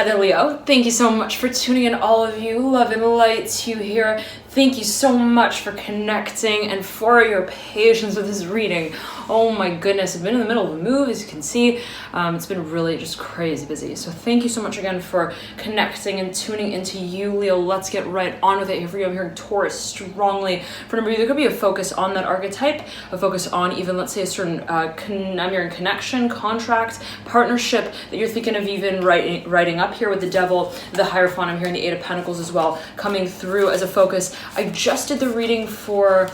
Hi there, Leo. Thank you so much for tuning in, all of you. Love and light to you here. Thank you so much for connecting and for your patience with this reading. Oh my goodness, I've been in the middle of a move, as you can see. It's been really just crazy busy. So thank you so much again for connecting and tuning into you, Leo. Let's get right on with it here for you. I'm hearing Taurus strongly. For number of you, there could be a focus on that archetype, a focus on even, let's say, a certain I'm hearing connection, contract, partnership that you're thinking of even writing up here with the Devil, the Hierophant. I'm hearing the Eight of Pentacles as well coming through as a focus. I just did the reading for,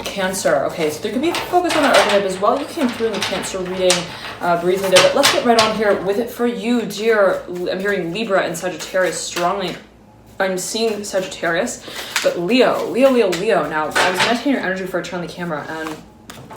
Cancer. Okay, so there could be a focus on the archetype as well. You came through in the Cancer reading briefly there, but let's get right on here with it for you, dear. I'm hearing Libra and Sagittarius strongly. I'm seeing Sagittarius, but Leo. Now, I was meditating your energy before I turned on the camera, and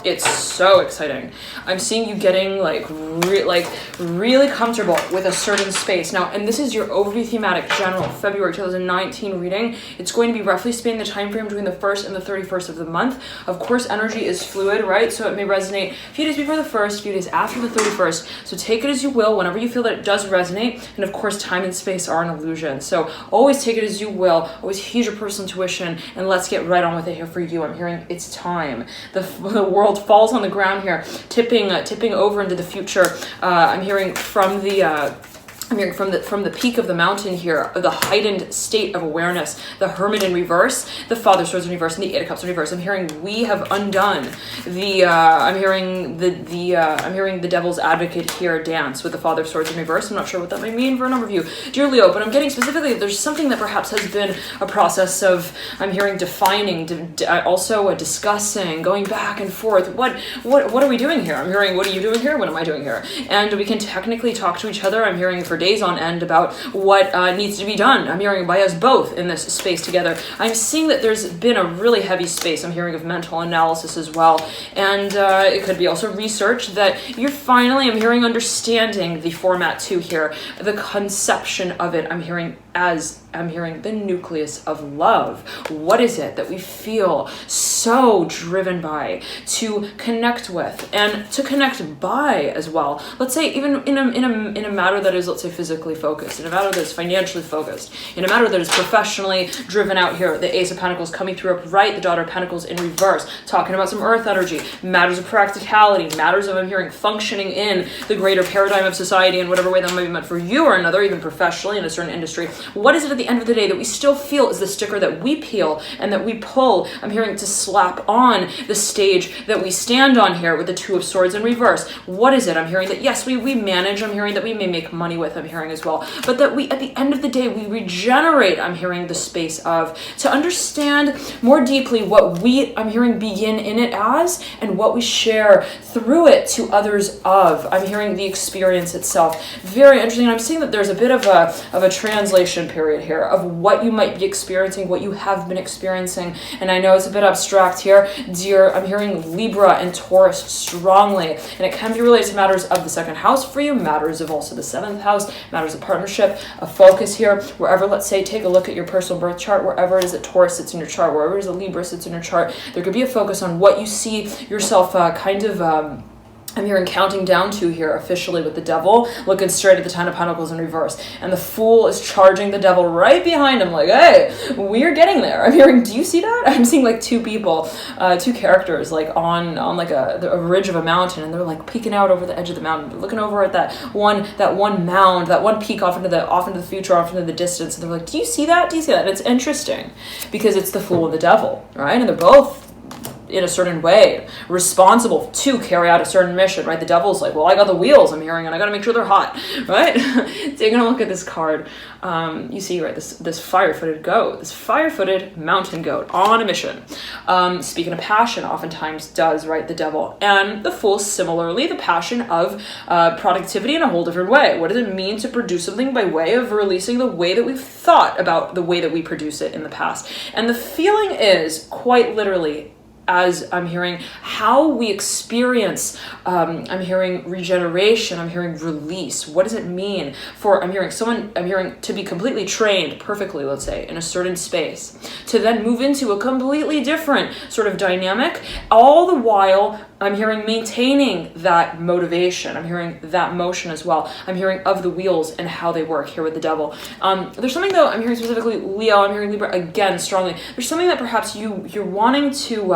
it's so exciting. I'm seeing you getting really comfortable with a certain space. Now, and this is your overview thematic general February 2019 reading. It's going to be roughly spanning the time frame between the 1st and the 31st of the month. Of course, energy is fluid, right? So it may resonate a few days before the 1st, a few days after the 31st. So take it as you will, whenever you feel that it does resonate. And of course, time and space are an illusion. So always take it as you will, always heed your personal intuition, and let's get right on with it here for you. I'm hearing it's time. The world falls on the ground here, tipping over into the future. I'm hearing from the peak of the mountain here, the heightened state of awareness, the Hermit in reverse, the Father Swords in reverse, and the Eight of Cups in reverse. I'm hearing we have undone the. I'm hearing the Devil's Advocate here dance with the Father Swords in reverse. I'm not sure what that may mean for a number of you, dear Leo, but I'm getting specifically there's something that perhaps has been a process of. I'm hearing defining, also discussing, going back and forth. What are we doing here? I'm hearing what are you doing here? What am I doing here? And we can technically talk to each other. I'm hearing for days on end about what needs to be done. I'm hearing by us both in this space together. I'm seeing that there's been a really heavy space. I'm hearing of mental analysis as well. And it could be also research that you're finally, I'm hearing understanding the format too here, the conception of it. I'm hearing the nucleus of love. What is it that we feel so driven by to connect with and to connect by as well? Let's say even in a matter that is, let's say, physically focused, in a matter that is financially focused, in a matter that is professionally driven out here. The Ace of Pentacles coming through upright, the Daughter of Pentacles in reverse, talking about some earth energy, matters of practicality, matters of, I'm hearing, functioning in the greater paradigm of society in whatever way that might be meant for you or another, even professionally in a certain industry. What is it at the end of the day that we still feel is the sticker that we peel and that we pull, I'm hearing, to slap on the stage that we stand on here with the Two of Swords in reverse? What is it? I'm hearing that, yes, we manage, I'm hearing that we may make money with, I'm hearing as well, but that we, at the end of the day, we regenerate, I'm hearing, the space of, to understand more deeply what we, I'm hearing, begin in it as, and what we share through it to others of. I'm hearing the experience itself. Very interesting. I'm seeing that there's a bit of a translation period here of what you might be experiencing, what you have been experiencing. And I know it's a bit abstract here, dear. I'm hearing Libra and Taurus strongly, and it can be related to matters of the second house for you, matters of also the 7th house, matters of partnership, a focus here, wherever, let's say, take a look at your personal birth chart, wherever it is that Taurus sits in your chart, wherever it is that Libra sits in your chart, there could be a focus on what you see yourself I'm hearing counting down to here officially with the Devil looking straight at the Ten of Pentacles in reverse, and the Fool is charging the Devil right behind him like, hey, we're getting there. I'm hearing, do you see that? I'm seeing like two people, two characters like on like a ridge of a mountain, and they're like peeking out over the edge of the mountain. They're looking over at that one mound, that one peak off into the future, off into the distance, and they're like, do you see that? Do you see that? And it's interesting because it's the Fool and the Devil, right? And they're both in a certain way responsible to carry out a certain mission, right? The Devil's like, well, I got the wheels, I'm hearing, and I got to make sure they're hot, right? Taking a look at this card, you see, right, this fire-footed goat, this fire-footed mountain goat on a mission. Speaking of passion, oftentimes does, right, the Devil. And the Fool, similarly, the passion of productivity in a whole different way. What does it mean to produce something by way of releasing the way that we've thought about the way that we produce it in the past? And the feeling is, quite literally, as I'm hearing how we experience, I'm hearing regeneration, I'm hearing release. What does it mean for, I'm hearing to be completely trained perfectly, let's say, in a certain space, to then move into a completely different sort of dynamic, all the while I'm hearing maintaining that motivation. I'm hearing that motion as well. I'm hearing of the wheels and how they work here with the devil. There's something though, I'm hearing specifically Leo, I'm hearing Libra again strongly. There's something that perhaps you're wanting to,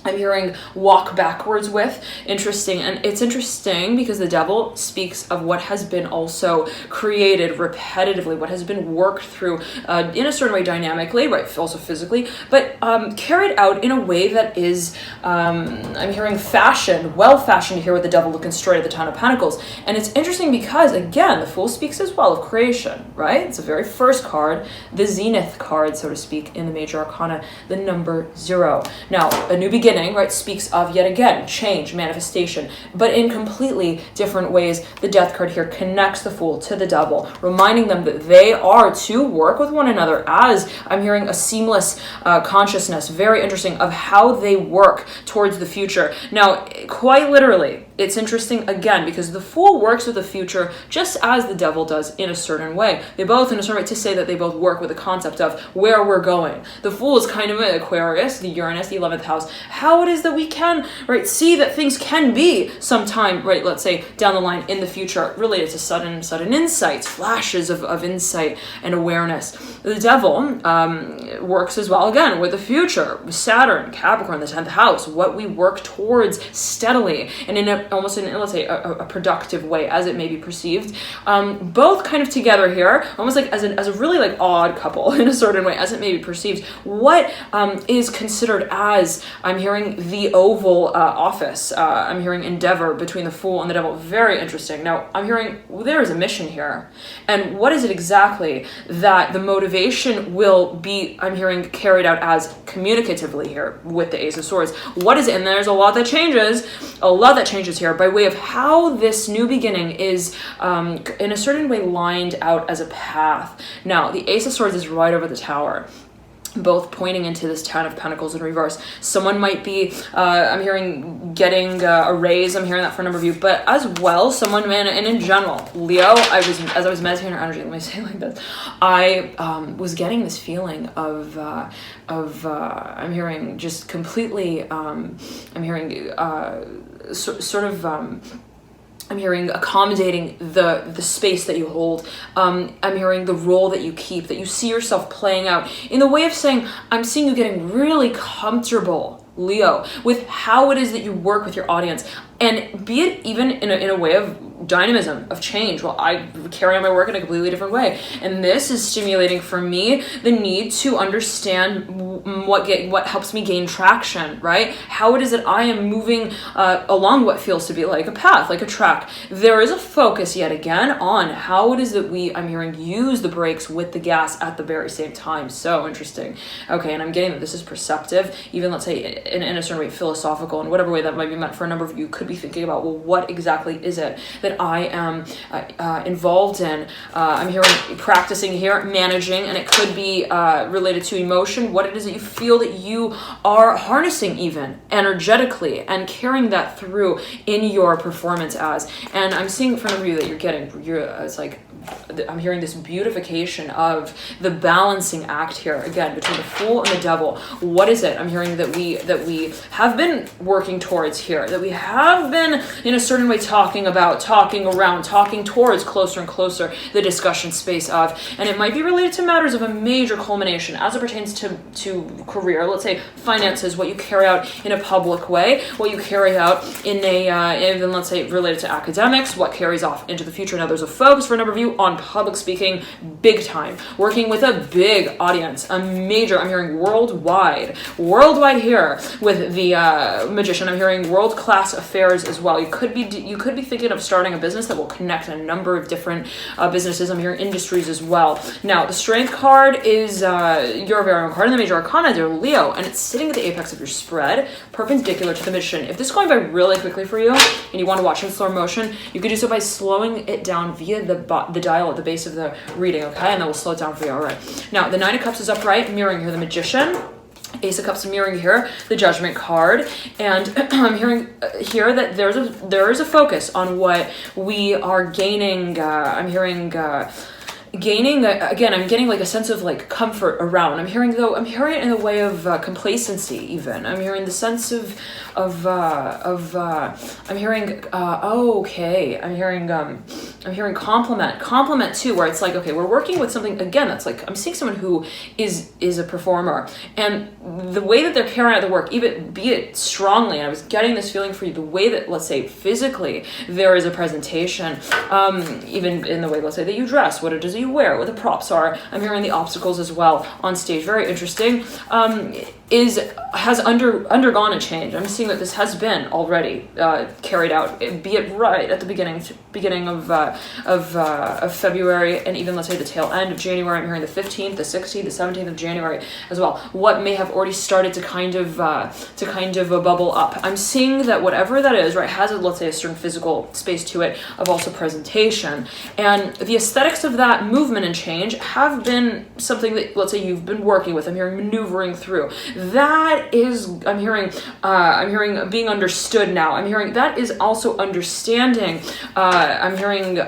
I'm hearing walk backwards with. Interesting. And it's interesting because the devil speaks of what has been also created repetitively, what has been worked through in a certain way dynamically, right? Also physically, but carried out in a way that is, I'm hearing fashioned, well fashioned here with the devil looking straight at the Ten of Pentacles. And it's interesting because, again, the Fool speaks as well of creation, right? It's the very first card, the zenith card, so to speak, in the major arcana, the number 0. Now, a new beginning, right, speaks of, yet again, change, manifestation, but in completely different ways. The Death card here connects the Fool to the devil, reminding them that they are to work with one another as, I'm hearing, a seamless consciousness, very interesting, of how they work towards the future. Now, quite literally, it's interesting, again, because the Fool works with the future just as the devil does in a certain way. They both, in a certain way, to say that they both work with the concept of where we're going. The Fool is kind of an Aquarius, the Uranus, the 11th house, how it is that we can, right, see that things can be sometime, right, let's say down the line in the future, related to sudden insights, flashes of insight and awareness. The devil works as well, again, with the future, Saturn, Capricorn, the 10th house, what we work towards steadily and in almost in, let's say, a productive way as it may be perceived. Both kind of together here, almost like as a really like odd couple in a certain way as it may be perceived. What is considered as, I'm hearing, the Oval Office, I'm hearing endeavor between the Fool and the devil. Very interesting. Now, I'm hearing there is a mission here. And what is it exactly that the motivation will be, I'm hearing, carried out as communicatively here with the Ace of Swords? What is it? And there's a lot that changes here by way of how this new beginning is in a certain way lined out as a path. Now, the Ace of Swords is right over the Tower, both pointing into this Ten of Pentacles in reverse. Someone might be, I'm hearing, getting a raise. I'm hearing that for a number of you, but as well, someone, and in general, Leo, as I was meditating your energy, let me say it like this, I was getting this feeling of I'm hearing just completely, I'm hearing I'm hearing accommodating the space that you hold. I'm hearing the role that you keep, that you see yourself playing out in the way of saying, I'm seeing you getting really comfortable, Leo, with how it is that you work with your audience. And be it even in a way of dynamism, of change. Well, I carry on my work in a completely different way. And this is stimulating for me the need to understand what helps me gain traction, right? How it is that I am moving along what feels to be like a path, like a track. There is a focus yet again on how it is that I'm hearing, use the brakes with the gas at the very same time. So interesting. Okay, and I'm getting that this is perceptive, even let's say in a certain way philosophical, in whatever way that might be meant for a number of you. Could be thinking about, well, what exactly is it that I am involved in? I'm hearing practicing here, managing, and it could be related to emotion, what it is that you feel that you are harnessing even energetically and carrying that through in your performance as. And I'm seeing for a number of you that it's like, I'm hearing this beautification of the balancing act here, again, between the Fool and the devil. What is it I'm hearing that we have been working towards here, that we have been in a certain way talking towards closer and closer the discussion space of, and it might be related to matters of a major culmination as it pertains to career, let's say finances, what you carry out in a public way, what you carry out in even let's say related to academics, what carries off into the future. Now there's a focus for a number of you on public speaking, big time, working with a big audience, a major, I'm hearing worldwide here with the Magician. I'm hearing world-class affairs as well. You could be thinking of starting a business that will connect a number of different businesses. I'm hearing industries as well. Now the Strength card is your very own card in the major arcana, dear Leo, and it's sitting at the apex of your spread, perpendicular to the Magician. If this is going by really quickly for you and you want to watch in slow motion, you could do so by slowing it down via the dial at the base of the reading, okay? And then we'll slow it down for you, all right? Now, the Nine of Cups is upright, mirroring here the Magician. Ace of Cups mirroring here, the Judgment card, and I'm hearing here that there is a focus on what we are gaining. I'm hearing gaining again. I'm getting like a sense of like comfort around. I'm hearing it in the way of complacency. Even I'm hearing the sense of I'm hearing okay. I'm hearing compliment too, where it's like, okay, we're working with something again that's like, I'm seeing someone who is a performer, and the way that they're carrying out the work, even be it strongly, and I was getting this feeling for you, the way that, let's say, physically there is a presentation, even in the way, let's say, that you dress, what it is that you wear, what the props are. I'm hearing the obstacles as well on stage. Very interesting. Has undergone a change. I'm seeing that this has been already carried out, be it right at the beginning of February, and even, let's say, the tail end of January. I'm hearing the 15th, the 16th, the 17th of January as well. What may have already started to kind of bubble up. I'm seeing that whatever that is, right, has let's say a certain physical space to it of also presentation, and the aesthetics of that movement and change have been something that, let's say, you've been working with. I'm hearing maneuvering through. That is, I'm hearing being understood now. I'm hearing that is also understanding. I'm hearing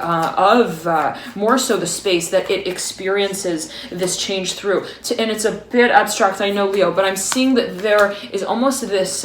more so the space that it experiences this change through. And it's a bit abstract, I know, Leo, but I'm seeing that there is almost this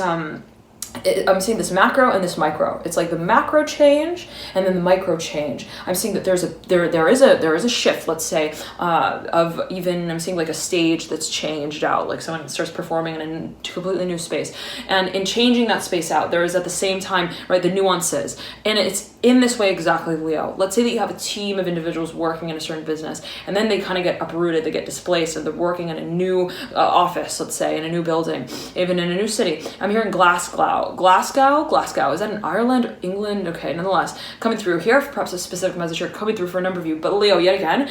I'm seeing this macro and this micro. It's like the macro change and then the micro change. I'm seeing that there is a shift, let's say, of even, I'm seeing like a stage that's changed out, like someone starts performing in a completely new space. And in changing that space out, there is at the same time, right, the nuances. And it's in this way exactly, Leo. Let's say that you have a team of individuals working in a certain business, and then they kind of get uprooted, they get displaced, and they're working in a new office, let's say, in a new building, even in a new city. I'm hearing Glasgow. Is that in Ireland or England? Okay, nonetheless, coming through here, perhaps a specific message here coming through for a number of you. But Leo, yet again,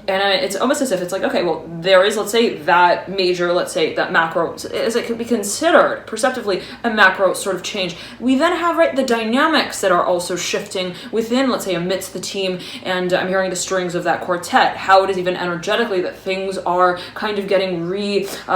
it's almost as if it's like, okay, well, there is, let's say, that major, let's say, that macro, as it could be considered perceptively a macro sort of change. We then have, right, the dynamics that are also shifting within, let's say, amidst the team, and I'm hearing the strings of that quartet, how it is even energetically that things are kind of getting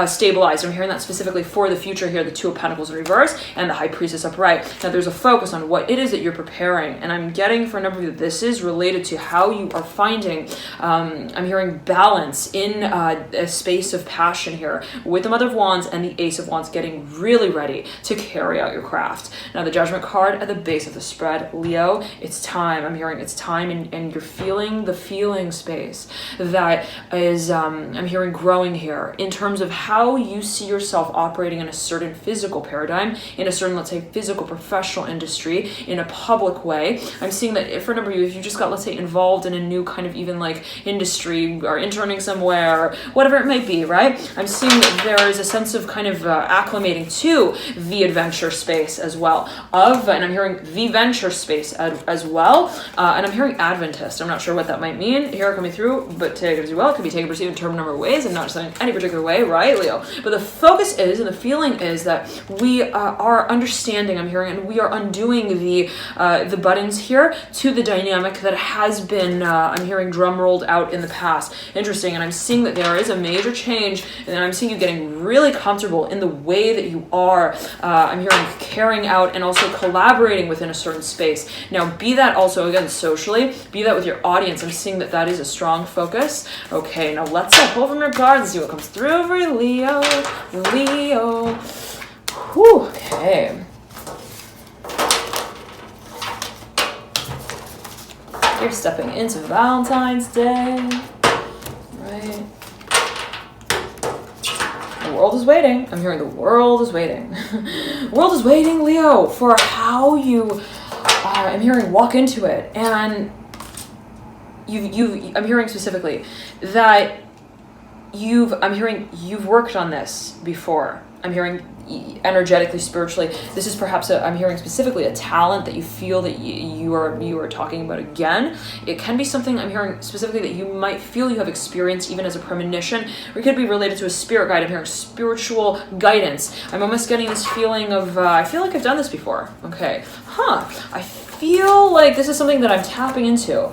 stabilized. I'm hearing that specifically for the future here, the Two of Pentacles in reverse and the High Priestess upright. Now there's a focus on what it is that you're preparing, and I'm getting for a number of you that this is related to how you are finding, I'm hearing balance in a space of passion here with the Mother of Wands and the Ace of Wands, getting really ready to carry out your craft. Now the Judgment card at the base of the spread, Leo, it's time. I'm hearing it's time, and you're feeling the feeling space that is, I'm hearing growing here in terms of how you see yourself operating in a certain physical paradigm, in a certain, let's say, physical professional industry, in a public way. I'm seeing that for a number of you, if you just got, let's say, involved in a new kind of even like industry or interning somewhere, or whatever it might be, right? I'm seeing that there is a sense of kind of acclimating to the adventure space as well, and I'm hearing the venture space as well, and I'm hearing Adventist. I'm not sure what that might mean here coming through, but take it as well. It could be taken, perceived, in term number of ways, and not just in any particular way, right, Leo? But the focus is, and the feeling is that we are understanding, I'm hearing, and we are undoing the buttons here to the dynamic that has been, I'm hearing, drum rolled out in the past. Interesting, and I'm seeing that there is a major change, and I'm seeing you getting really comfortable in the way that you are, I'm hearing, carrying out and also collaborating within a certain space. Now, be that also, again, socially, be that with your audience. I'm seeing that that is a strong focus. Okay, now let's pull from your cards and see what comes through for Leo. Leo. Whew, okay. You're stepping into Valentine's Day, right? The world is waiting. I'm hearing the world is waiting. The world is waiting, Leo, for how you, I'm hearing, walk into it. And I'm hearing specifically that I'm hearing you've worked on this before. I'm hearing energetically, spiritually. This is perhaps I'm hearing specifically a talent that you feel that you are talking about again. It can be something I'm hearing specifically that you might feel you have experienced even as a premonition, or it could be related to a spirit guide. I'm hearing spiritual guidance. I'm almost getting this feeling of, I feel like I've done this before. Okay. I feel like this is something that I'm tapping into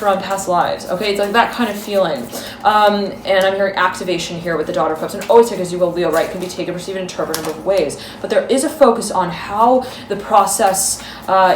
from past lives. Okay, it's like that kind of feeling. And I'm hearing activation here with the Daughter of Cups. And always take as you will, Leo, right? It can be taken, perceived, and interpreted in both ways. But there is a focus on how the process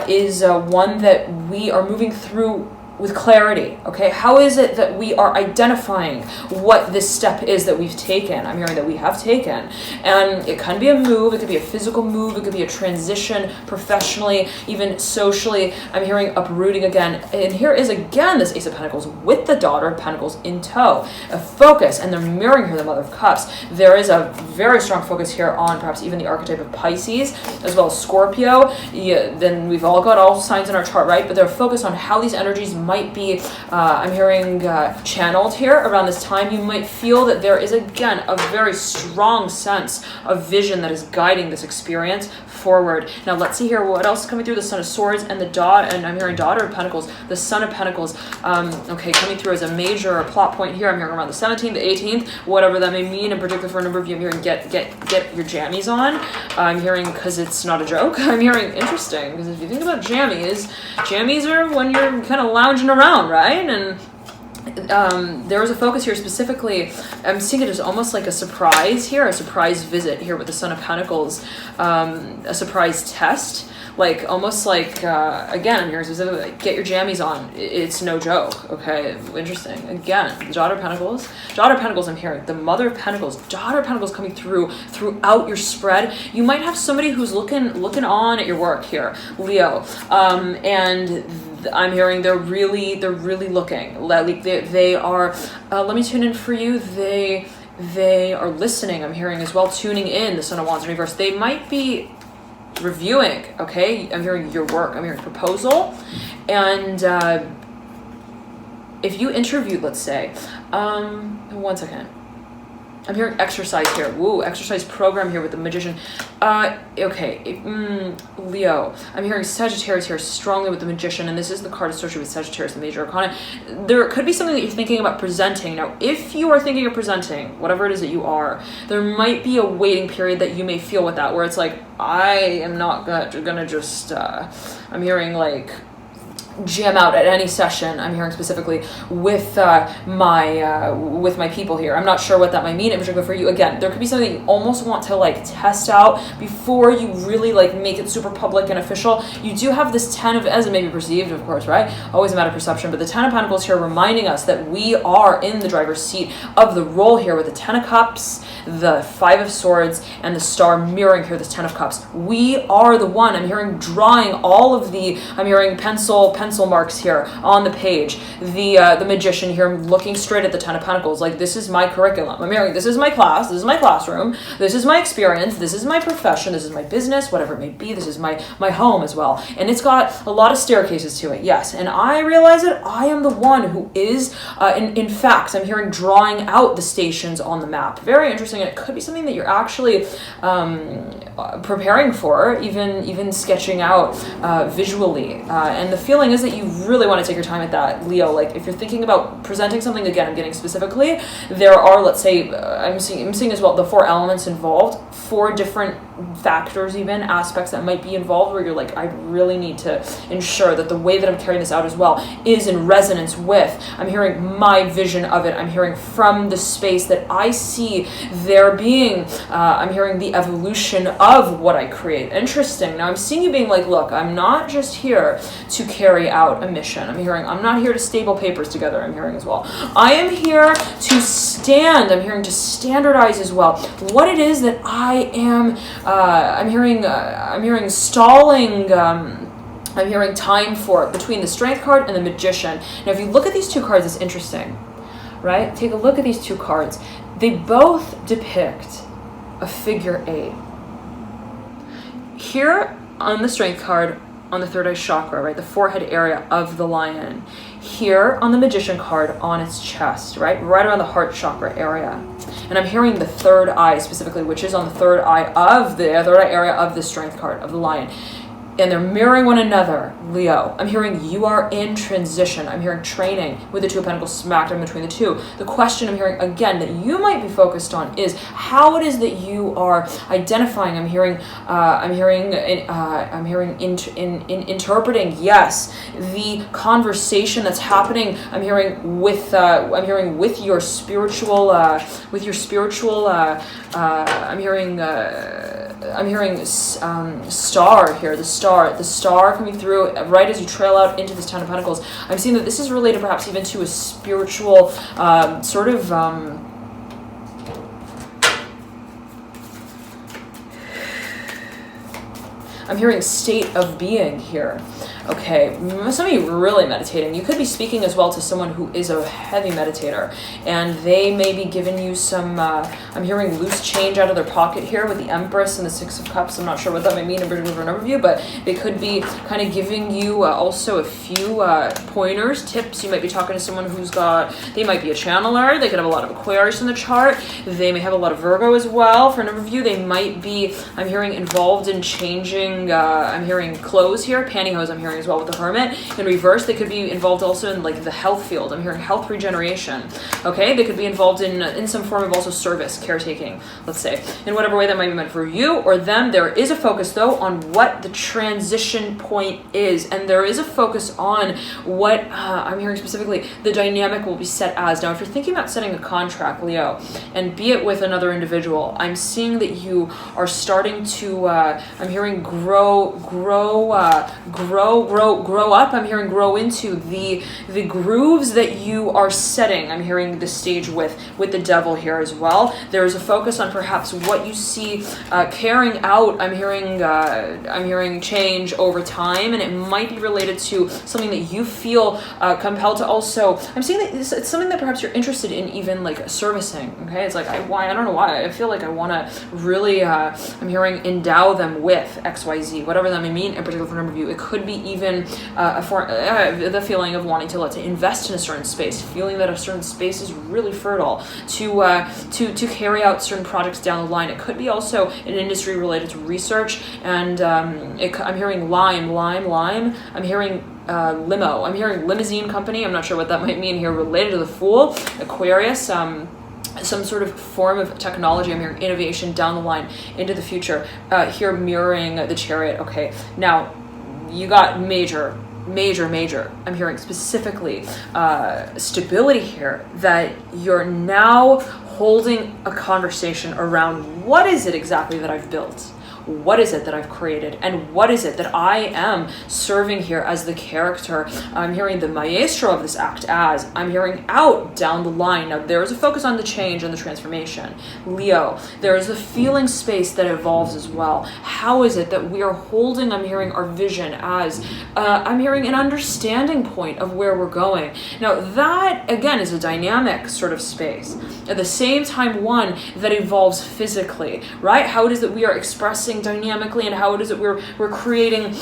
is one that we are moving through with clarity. Okay, how is it that we are identifying what this step is that we've taken? I'm hearing that we have taken, and it can be a move, it could be a physical move, it could be a transition professionally, even socially. I'm hearing uprooting again, and here is again this Ace of Pentacles with the Daughter of Pentacles in tow, a focus, and they're mirroring here the Mother of Cups. There is a very strong focus here on perhaps even the archetype of Pisces as well as Scorpio. Then we've all got all signs in our chart, right? But they're focused on how these energies might be, I'm hearing, channeled here around this time. You might feel that there is, again, a very strong sense of vision that is guiding this experience forward. Now, let's see here what else is coming through. The Son of Swords and the and I'm hearing Daughter of Pentacles, the Son of Pentacles, okay, coming through as a major plot point here. I'm hearing around the 17th, the 18th, whatever that may mean in particular for a number of you. I'm hearing get your jammies on. I'm hearing, because it's not a joke, I'm hearing interesting, because if you think about jammies are when you're kind of lounging around, right? And there is a focus here specifically. I'm seeing it as almost like a surprise here, a surprise visit here with the Son of Pentacles, a surprise test, like almost like, again, I'm hearing specifically, like, get your jammies on. It's no joke, okay? Interesting. Again, the Daughter of Pentacles, I'm hearing the Mother of Pentacles, Daughter of Pentacles coming throughout your spread. You might have somebody who's looking on at your work here, Leo, and I'm hearing they're really looking. Like they are. Let me tune in for you. They are listening. I'm hearing as well, tuning in. The Son of Wands in reverse. They might be reviewing. Okay, I'm hearing your work. I'm hearing proposal, and if you interviewed, let's say, 1 second. I'm hearing exercise here. Woo, exercise program here with the Magician. Okay, Leo. I'm hearing Sagittarius here strongly with the Magician, and this is the card associated with Sagittarius, the Major Arcana. There could be something that you're thinking about presenting. Now, if you are thinking of presenting, whatever it is that you are, there might be a waiting period that you may feel with that, where it's like, I am not gonna just, I'm hearing like, jam out at any session. I'm hearing specifically with my people here. I'm not sure what that might mean in particular for you. Again, there could be something you almost want to like test out before you really like make it super public and official. You do have this 10 of, as it may be perceived, of course, right? Always a matter of perception, but the 10 of Pentacles here reminding us that we are in the driver's seat of the role here with the 10 of Cups, the 5 of Swords, and the Star mirroring here this 10 of Cups. We are the one. I'm hearing drawing all of the, I'm hearing pencil marks here on the page. The Magician here looking straight at the 10 of Pentacles, like, this is my curriculum. I'm hearing, this is my class, this is my classroom, this is my experience, this is my profession, this is my business, whatever it may be, this is my home as well. And it's got a lot of staircases to it, yes. And I realize that I am the one who is, in fact, I'm hearing drawing out the stations on the map. Very interesting, and it could be something that you're actually preparing for, even sketching out visually. And the feeling is that you really want to take your time at that, Leo. Like, if you're thinking about presenting something, again, I'm getting specifically, there are, let's say, I'm seeing as well the 4 elements involved, 4 different factors, even aspects that might be involved, where you're like, I really need to ensure that the way that I'm carrying this out as well is in resonance with, I'm hearing my vision of it. I'm hearing from the space that I see there being, I'm hearing the evolution of what I create. Interesting. Now I'm seeing you being like, look, I'm not just here to carry out a mission. I'm hearing, I'm not here to staple papers together. I'm hearing as well, I am here to stand. I'm hearing to standardize as well what it is that I am. I'm hearing stalling. I'm hearing time for between the Strength card and the Magician. Now, if you look at these 2 cards, it's interesting, right? Take a look at these 2 cards. They both depict a figure 8. Here on the Strength card, on the 3rd eye chakra, right, the forehead area of the lion. Here on the Magician card, on its chest, right around the heart chakra area. And I'm hearing the 3rd eye specifically, which is on the 3rd eye of the 3rd eye area of the Strength card of the lion. and they're mirroring one another, Leo. I'm hearing you are in transition. I'm hearing training with the Two of Pentacles smacked in between the two. The question I'm hearing again that you might be focused on is how it is that you are identifying. I'm hearing interpreting. Yes, the conversation that's happening. I'm hearing with your spiritual. I'm hearing star here, the star coming through right as you trail out into this Ten of Pentacles. I'm seeing that this is related perhaps even to a spiritual sort of I'm hearing state of being here. Okay, some of you really meditating. You could be speaking as well to someone who is a heavy meditator, and they may be giving you some, I'm hearing loose change out of their pocket here with the Empress and the Six of Cups. I'm not sure what that may mean in particular for an overview, but they could be kind of giving you also a few pointers, tips. You might be talking to someone who's they might be a channeler. They could have a lot of Aquarius in the chart. They may have a lot of Virgo as well. For an overview, they might be, I'm hearing, involved in changing, I'm hearing clothes here, pantyhose, I'm hearing as well with the Hermit. In reverse, they could be involved also in like the health field. I'm hearing health regeneration. Okay, they could be involved in some form of also service, caretaking, let's say, in whatever way that might be meant for you or them. There is a focus though on what the transition point is, and there is a focus on what I'm hearing specifically the dynamic will be set as. Now, if you're thinking about setting a contract, Leo, and be it with another individual, I'm seeing that you are starting to I'm hearing grow up. I'm hearing grow into the grooves that you are setting. I'm hearing the stage with the Devil here as well. There's a focus on perhaps what you see carrying out. I'm hearing change over time, and it might be related to something that you feel compelled to also. I'm seeing that it's something that perhaps you're interested in, even like servicing. Okay, it's like I don't know why I feel like I want to really I'm hearing endow them with XYZ, whatever that may mean in particular for a number of you. It could be even the feeling of wanting to, let's say, invest in a certain space, feeling that a certain space is really fertile to carry out certain projects down the line. It could be also an industry related to research, and I'm hearing lime. I'm hearing limo. I'm hearing limousine company. I'm not sure what that might mean here related to the Fool, Aquarius, some sort of form of technology. I'm hearing innovation down the line into the future. Here mirroring the Chariot. Okay, now you got major. I'm hearing specifically stability here, that you're now holding a conversation around what is it exactly that I've built? What is it that I've created? And what is it that I am serving here as the character? I'm hearing the maestro of this act as I'm hearing out down the line. Now, there is a focus on the change and the transformation. Leo, there is a feeling space that evolves as well. How is it that we are holding, I'm hearing, our vision as, I'm hearing an understanding point of where we're going. Now, that, again, is a dynamic sort of space. At the same time, one that evolves physically, right? How it is that we are expressing dynamically, and how it is that we're creating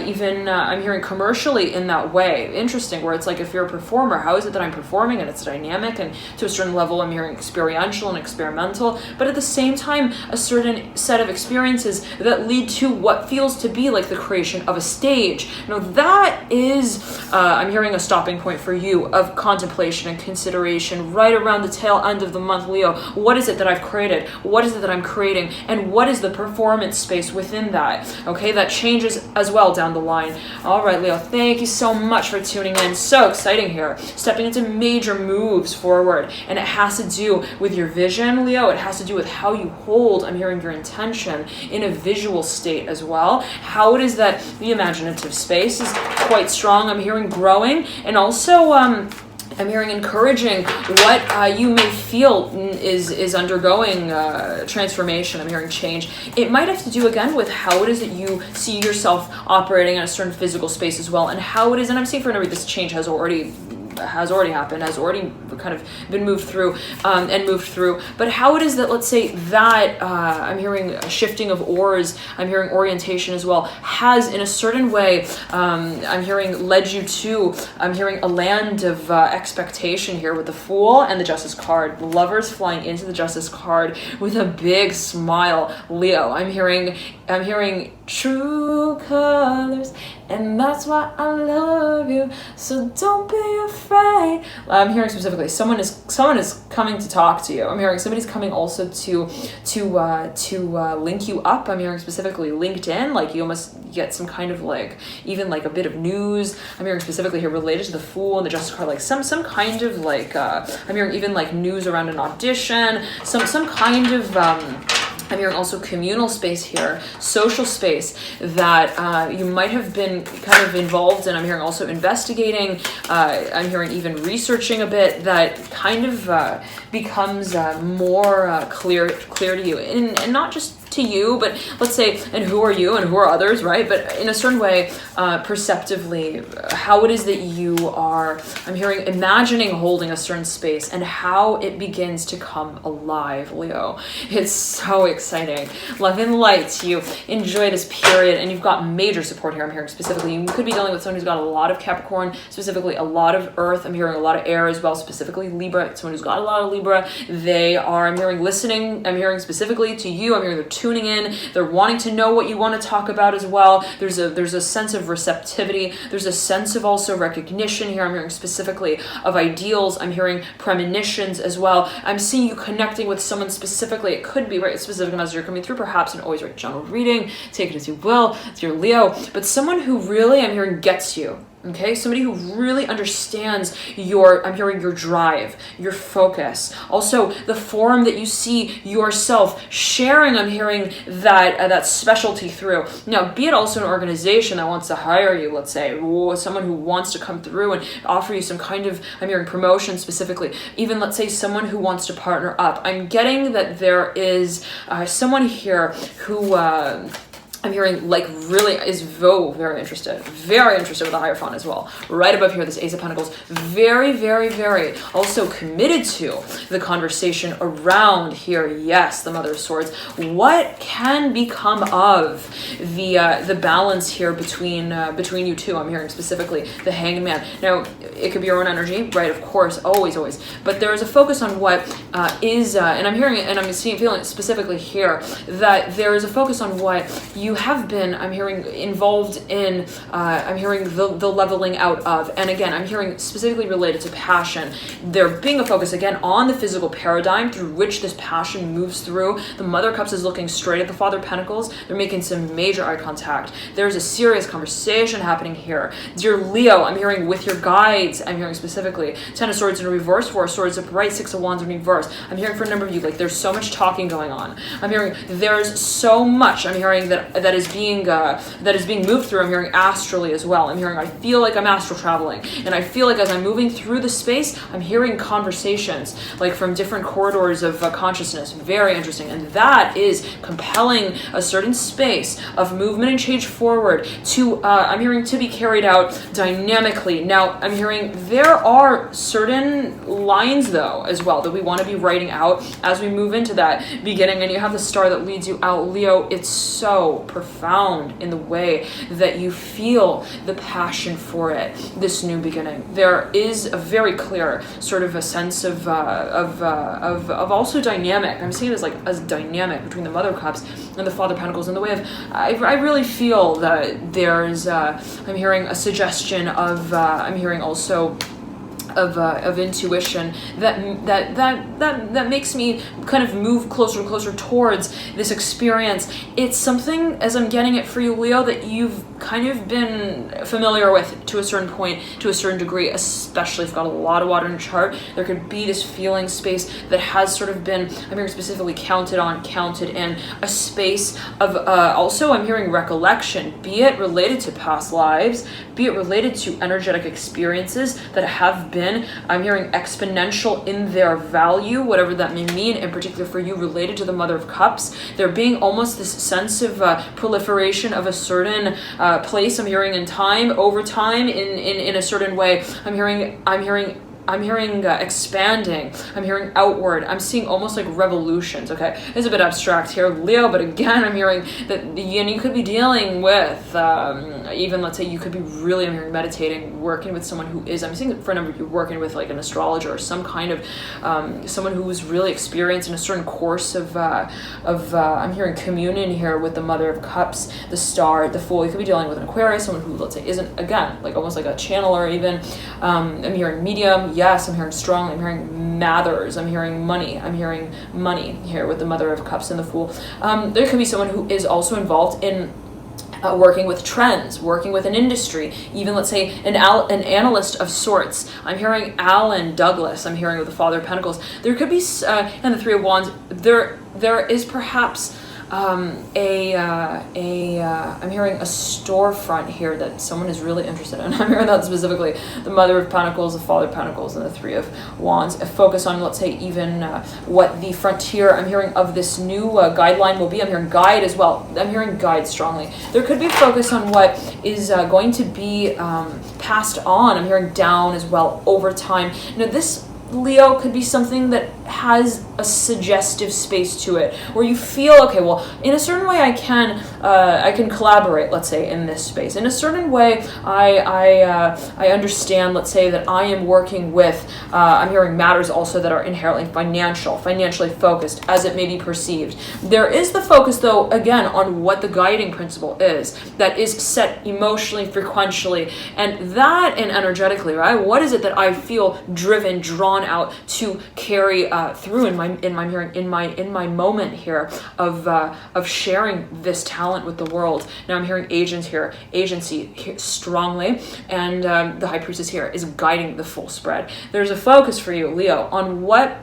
even I'm hearing commercially in that way. Interesting, where it's like if you're a performer, how is it that I'm performing, and it's dynamic, and to a certain level I'm hearing experiential and experimental, but at the same time a certain set of experiences that lead to what feels to be like the creation of a stage. Now that is I'm hearing a stopping point for you of contemplation and consideration right around the tail end of the month, Leo. What is it that I've created? What is it that I'm creating? And what is the performance space within that? Okay, that changes as well down the line. All right, Leo, thank you so much for tuning in. So exciting here, stepping into major moves forward, and it has to do with your vision, Leo. It has to do with how you hold, I'm hearing, your intention in a visual state as well. How it is that the imaginative space is quite strong, I'm hearing, growing, and also I'm hearing encouraging what you may feel is undergoing transformation. I'm hearing change. It might have to do again with how it is that you see yourself operating in a certain physical space as well, and how it is, and I'm seeing for a number this change has already has already happened, has already kind of been moved through and moved through, but how it is that, let's say, that I'm hearing a shifting of oars, I'm hearing orientation as well, has in a certain way, I'm hearing led you to, I'm hearing a land of expectation here with the Fool and the Justice card. The Lovers flying into the Justice card with a big smile. Leo, I'm hearing true colors, and that's why I love you, so don't be afraid. I'm hearing specifically someone is coming to talk to you. I'm hearing somebody's coming also to link you up. I'm hearing specifically LinkedIn, like you almost get some kind of like even like a bit of news. I'm hearing specifically here related to the Fool and the Justice card, like some kind of like I'm hearing even like news around an audition, some kind of I'm hearing also communal space here, social space that you might have been kind of involved in. I'm hearing also investigating. I'm hearing even researching a bit that kind of becomes more clear to you, and not just to you, but let's say, and who are you and who are others, right? But in a certain way, perceptively, how it is that you are, I'm hearing imagining holding a certain space and how it begins to come alive, Leo. It's so exciting. Love and light to you. Enjoy this period, and you've got major support here. I'm hearing specifically, you could be dealing with someone who's got a lot of Capricorn, specifically a lot of Earth. I'm hearing a lot of air as well, specifically Libra. Someone who's got a lot of Libra. They are, I'm hearing listening. I'm hearing specifically to you. I'm hearing they're tuning in. They're wanting to know what you want to talk about as well. There's a sense of receptivity. There's a sense of also recognition here. I'm hearing specifically of ideals. I'm hearing premonitions as well. I'm seeing you connecting with someone specifically. It could be right specific as you're coming through, perhaps an always right general reading. Take it as you will. It's your Leo, but someone who really, I'm hearing, gets you. Okay, somebody who really understands I'm hearing your drive, your focus. Also, the form that you see yourself sharing, I'm hearing that specialty through. Now, be it also an organization that wants to hire you, let's say, or someone who wants to come through and offer you some kind of, I'm hearing promotion specifically. Even, let's say, someone who wants to partner up. I'm getting that there is someone here who... I'm hearing like really is very interested with the Hierophant as well. Right above here, this Ace of Pentacles, very, very, very also committed to the conversation around here. Yes, the Mother of Swords. What can become of the balance here between you two? I'm hearing specifically the Hanged Man. Now, it could be your own energy, right? Of course, always. But there is a focus on what is, and I'm hearing, and I'm feeling specifically here that there is a focus on what you have been, I'm hearing, involved in, I'm hearing the leveling out of, and again, I'm hearing specifically related to passion. There being a focus, again, on the physical paradigm through which this passion moves through. The Mother of Cups is looking straight at the Father of Pentacles. They're making some major eye contact. There's a serious conversation happening here. Dear Leo, I'm hearing with your guides, I'm hearing specifically Ten of Swords in reverse, Four of Swords upright, Six of Wands in reverse. I'm hearing for a number of you, like there's so much talking going on. I'm hearing there's so much. I'm hearing that is being moved through. I'm hearing astrally as well. I'm hearing I feel like I'm astral traveling, and I feel like as I'm moving through the space, I'm hearing conversations like from different corridors of consciousness. Very interesting, and that is compelling a certain space of movement and change forward to I'm hearing to be carried out dynamically. Now I'm hearing there are certain lines though as well that we want to be writing out as we move into that beginning, and you have the star that leads you out, Leo. It's so profound in the way that you feel the passion for it, this new beginning. There is a very clear sort of a sense of also dynamic. I'm seeing it as dynamic between the Mother of Cups and the Father of Pentacles in the way of I really feel that there's I'm hearing a suggestion of I'm hearing also of intuition that makes me kind of move closer and closer towards this experience. It's something, as I'm getting it for you, Leo, that you've kind of been familiar with to a certain point, to a certain degree, especially if you've got a lot of water in your chart. There could be this feeling space that has sort of been, I'm hearing specifically counted in a space of also I'm hearing recollection, be it related to past lives, be it related to energetic experiences that have been, I'm hearing exponential in their value, whatever that may mean, in particular for you related to the Mother of Cups. There being almost this sense of proliferation of a certain place. I'm hearing in time, over time, in a certain way. I'm hearing expanding. I'm hearing outward. I'm seeing almost like revolutions. Okay, it's a bit abstract here, Leo, but again, I'm hearing that you could be dealing with even, let's say, you could be really, I'm hearing, meditating, working with someone who is, I'm seeing for a number of you working with like an astrologer or some kind of someone who is really experienced in a certain course of I'm hearing communion here with the Mother of Cups, the Star, the Fool. You could be dealing with an Aquarius, someone who, let's say, isn't, again, like almost like a channeler even. I'm hearing medium. Yes, I'm hearing strong. I'm hearing Mathers. I'm hearing money. I'm hearing money here with the Mother of Cups and the Fool. There could be someone who is also involved in working with trends, working with an industry, even, let's say, an analyst of sorts. I'm hearing Alan Douglas. I'm hearing with the Father of Pentacles. There could be, and the Three of Wands. There is perhaps I'm hearing a storefront here that someone is really interested in. I'm hearing that specifically. The Mother of Pentacles, the Father of Pentacles, and the Three of Wands. A focus on, let's say, even what the frontier, I'm hearing, of this new guideline will be. I'm hearing guide as well. I'm hearing guide strongly. There could be a focus on what is going to be passed on. I'm hearing down as well over time. Now, this, Leo, could be something that has a suggestive space to it, where you feel, okay, well, in a certain way I can collaborate, let's say, in this space. In a certain way, I understand, let's say, that I am working with, I'm hearing matters also that are inherently financially focused, as it may be perceived. There is the focus, though, again, on what the guiding principle is, that is set emotionally, frequentially, and that, and energetically, right? What is it that I feel driven, drawn out to carry through in my moment here of sharing this talent with the world. Now I'm hearing agency here strongly, and the High Priestess here is guiding the full spread. There's a focus for you, Leo, on what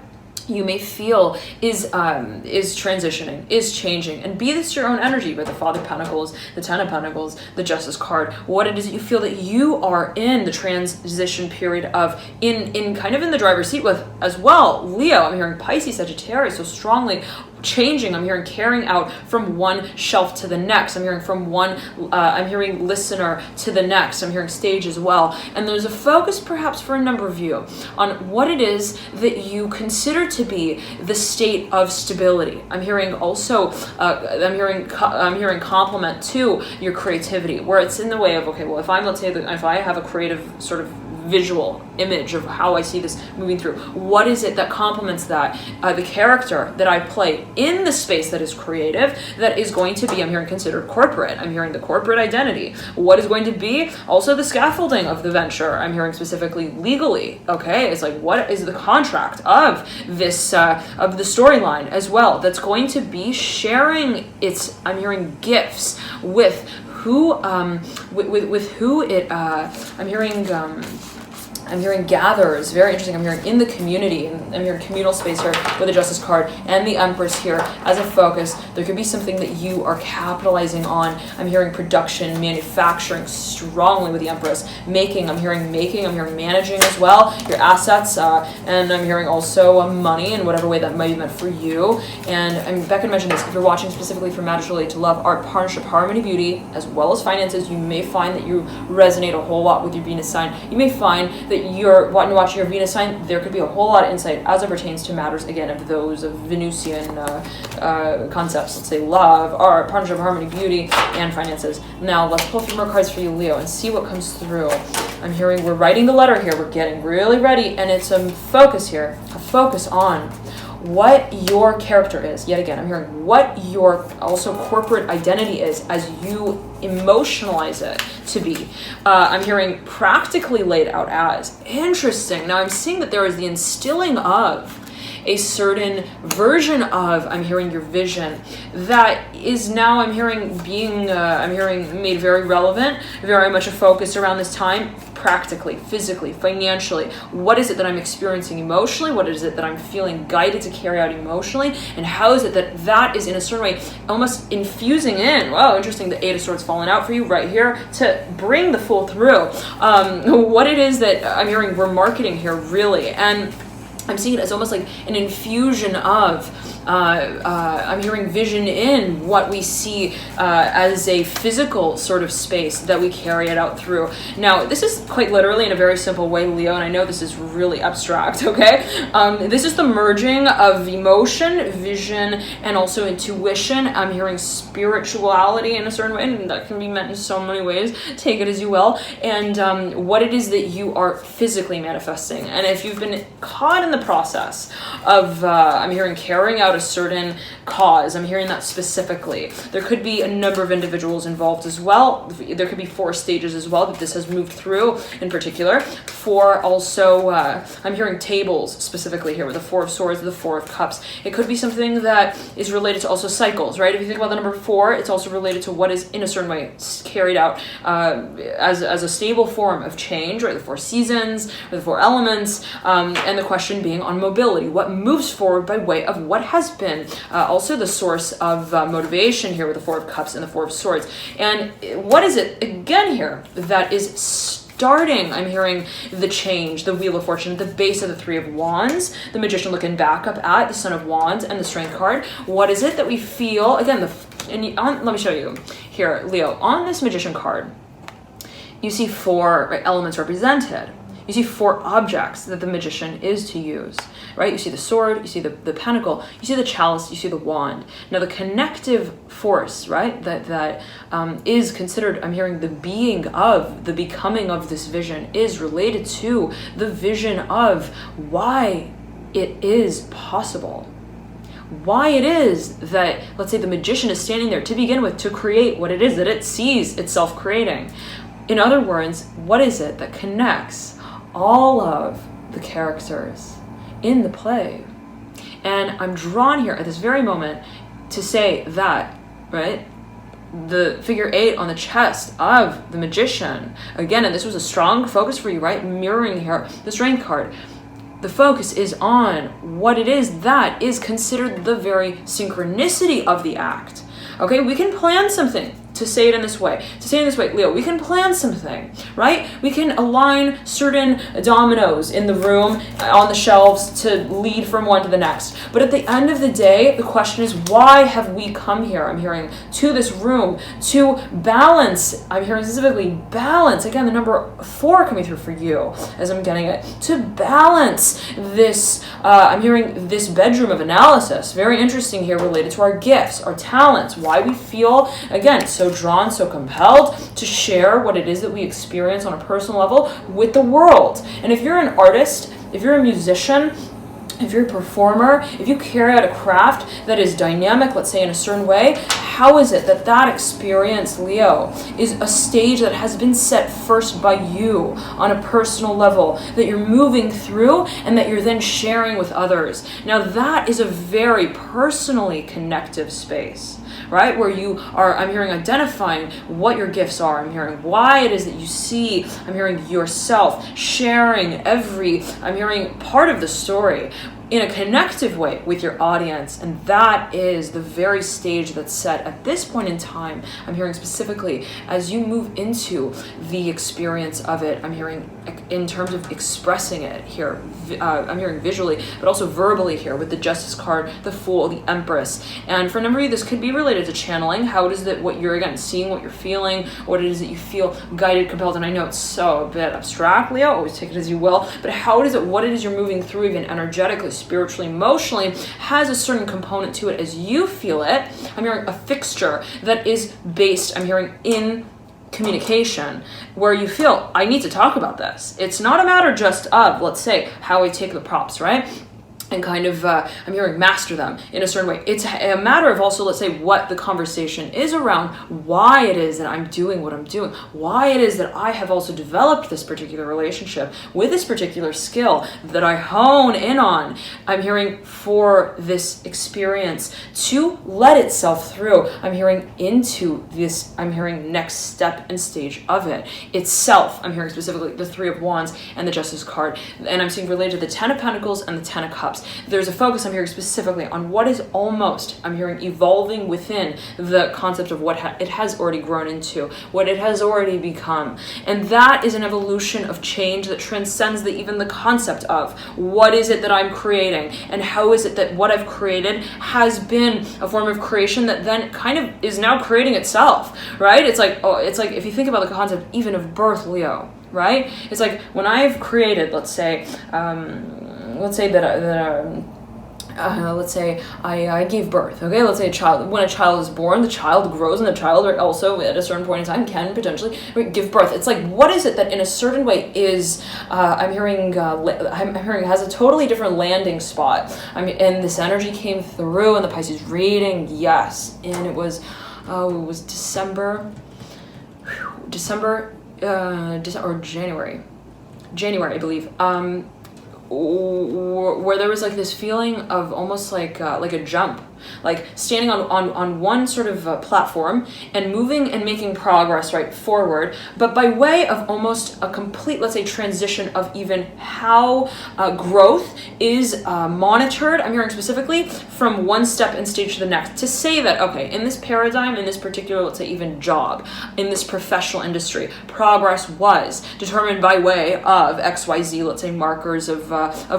you may feel is transitioning, is changing, and be this your own energy with the Father of Pentacles, the Ten of Pentacles, the Justice card. What it is that you feel that you are in the transition period of, in kind of in the driver's seat with as well, Leo. I'm hearing Pisces, Sagittarius, so strongly changing. I'm hearing carrying out from one shelf to the next. I'm hearing from one, I'm hearing listener to the next. I'm hearing stage as well. And there's a focus perhaps for a number of you on what it is that you consider to be the state of stability. I'm hearing also, I'm hearing compliment to your creativity, where it's in the way of, okay, well, if I'm, let's say, if I have a creative sort of visual image of how I see this moving through, what is it that complements that, the character that I play in the space that is creative, that is going to be, I'm hearing, considered corporate. I'm hearing the corporate identity. What is going to be also the scaffolding of the venture. I'm hearing specifically legally. Okay, it's like, what is the contract of this of the storyline as well, that's going to be sharing its, I'm hearing, gifts with who with who it I'm hearing gathers, very interesting. I'm hearing in the community, and I'm hearing communal space here with the Justice card and the Empress here as a focus. There could be something that you are capitalizing on. I'm hearing production, manufacturing strongly with the Empress. I'm hearing managing as well, your assets, and I'm hearing also money in whatever way that might be meant for you. And Becca mentioned this, if you're watching specifically for matters related to love, art, partnership, harmony, beauty, as well as finances, you may find that you resonate a whole lot with your Venus sign. You may find that you're wanting to watch your Venus sign. There could be a whole lot of insight as it pertains to matters, again, of those of Venusian concepts. Let's say love, art, partnership, harmony, beauty, and finances. Now let's pull a few more cards for you, Leo, and see what comes through. I'm hearing we're writing the letter here. We're getting really ready, and it's a focus here, a focus on what your character is. Yet again, I'm hearing what your also corporate identity is as you emotionalize it to be. I'm hearing practically laid out as. Interesting. Now I'm seeing that there is the instilling of a certain version of, I'm hearing, your vision that is now, I'm hearing, being, I'm hearing made very relevant, very much a focus around this time, practically, physically, financially. What is it that I'm experiencing emotionally? What is it that I'm feeling guided to carry out emotionally? And how is it that that is in a certain way almost infusing in, wow, interesting, the Eight of Swords falling out for you right here to bring the Fool through. What it is that I'm hearing we're marketing here, really. And I'm seeing it as almost like an infusion of, I'm hearing vision in what we see as a physical sort of space that we carry it out through. Now, this is quite literally in a very simple way, Leo, and I know this is really abstract, okay? This is the merging of emotion, vision, and also intuition. I'm hearing spirituality in a certain way, and that can be meant in so many ways. Take it as you will. And what it is that you are physically manifesting. And if you've been caught in the process of, I'm hearing carrying out a certain cause, I'm hearing that specifically. There could be a number of individuals involved as well. There could be 4 stages as well that this has moved through in particular. 4 also, I'm hearing tables specifically here with the 4 of Swords, the 4 of Cups. It could be something that is related to also cycles, right? If you think about the number 4, it's also related to what is in a certain way carried out as a stable form of change, right? The 4 seasons, or the 4 elements, and the question being on mobility. What moves forward by way of what has been also the source of motivation here with the 4 of Cups and the 4 of Swords. And what is it, again here, that is starting, I'm hearing the change, the Wheel of Fortune, the base of the 3 of Wands, the Magician looking back up at the Son of Wands and the Strength card. What is it that we feel, again, let me show you here, Leo, on this Magician card, you see 4 elements represented. You see 4 objects that the magician is to use, right? You see the sword, you see the pentacle, you see the chalice, you see the wand. Now the connective force, right, that is considered, I'm hearing the being of, the becoming of this vision is related to the vision of why it is possible. Why it is that, let's say, the magician is standing there to begin with to create what it is that it sees itself creating. In other words, what is it that connects all of the characters in the play? And I'm drawn here at this very moment to say that, right, the figure 8 on the chest of the magician, again, and this was a strong focus for you, right, mirroring here the Strength card, the focus is on what it is that is considered the very synchronicity of the act. Okay, we can plan something. To say it in this way, Leo, we can plan something, right? We can align certain dominoes in the room, on the shelves, to lead from one to the next. But at the end of the day, the question is, why have we come here? I'm hearing to this room to balance. I'm hearing specifically balance. Again, the number 4 coming through for you as I'm getting it. To balance this, I'm hearing this bedroom of analysis. Very interesting here, related to our gifts, our talents, why we feel, again, so drawn, so compelled to share what it is that we experience on a personal level with the world. And if you're an artist, if you're a musician, if you're a performer, if you carry out a craft that is dynamic, let's say in a certain way, how is it that that experience, Leo, is a stage that has been set first by you on a personal level, that you're moving through and that you're then sharing with others? Now that is a very personally connective space, right? Where you are, I'm hearing, identifying what your gifts are. I'm hearing why it is that you see, I'm hearing yourself sharing I'm hearing part of the story in a connective way with your audience. And that is the very stage that's set at this point in time. I'm hearing specifically as you move into the experience of it, I'm hearing in terms of expressing it here, I'm hearing visually, but also verbally here with the Justice card, the Fool, the Empress. And for a number of you, this could be related to channeling. How it is that what you're, again, seeing, what you're feeling, what it is that you feel guided, compelled. And I know it's so a bit abstract, Leo, always take it as you will, but how it is that what it is you're moving through, even energetically, spiritually, emotionally, has a certain component to it as you feel it. I'm hearing a fixture that is based, I'm hearing, in communication, where you feel, I need to talk about this. It's not a matter just of, let's say, how I take the props, right? And kind of, I'm hearing, master them in a certain way. It's a matter of also, let's say, what the conversation is around, why it is that I'm doing what I'm doing, why it is that I have also developed this particular relationship with this particular skill that I hone in on. I'm hearing for this experience to let itself through. I'm hearing into this, I'm hearing next step and stage of it itself. I'm hearing specifically the 3 of Wands and the Justice card. And I'm seeing related to the 10 of Pentacles and the 10 of Cups. Cups. There's a focus I'm hearing specifically on what is almost, I'm hearing, evolving within the concept of what it has already grown into, what it has already become. And that is an evolution of change that transcends even the concept of what is it that I'm creating, and how is it that what I've created has been a form of creation that then kind of is now creating itself, right? It's like if you think about the concept even of birth, Leo, right? It's like when I've created, let's say I gave birth, okay? Let's say when a child is born, the child grows, and the child also at a certain point in time can potentially give birth. It's like, what is it that in a certain way is, I'm hearing has a totally different landing spot. And this energy came through in the Pisces reading, yes. And it was December, or January, I believe. Where there was like this feeling of almost like a jump, like standing on one sort of platform and moving and making progress right forward, but by way of almost a complete, let's say, transition of even how growth is monitored. I'm hearing specifically from one step and stage to the next, to say that, okay, in this paradigm, in this particular, let's say, even job, in this professional industry, progress was determined by way of XYZ, let's say, markers of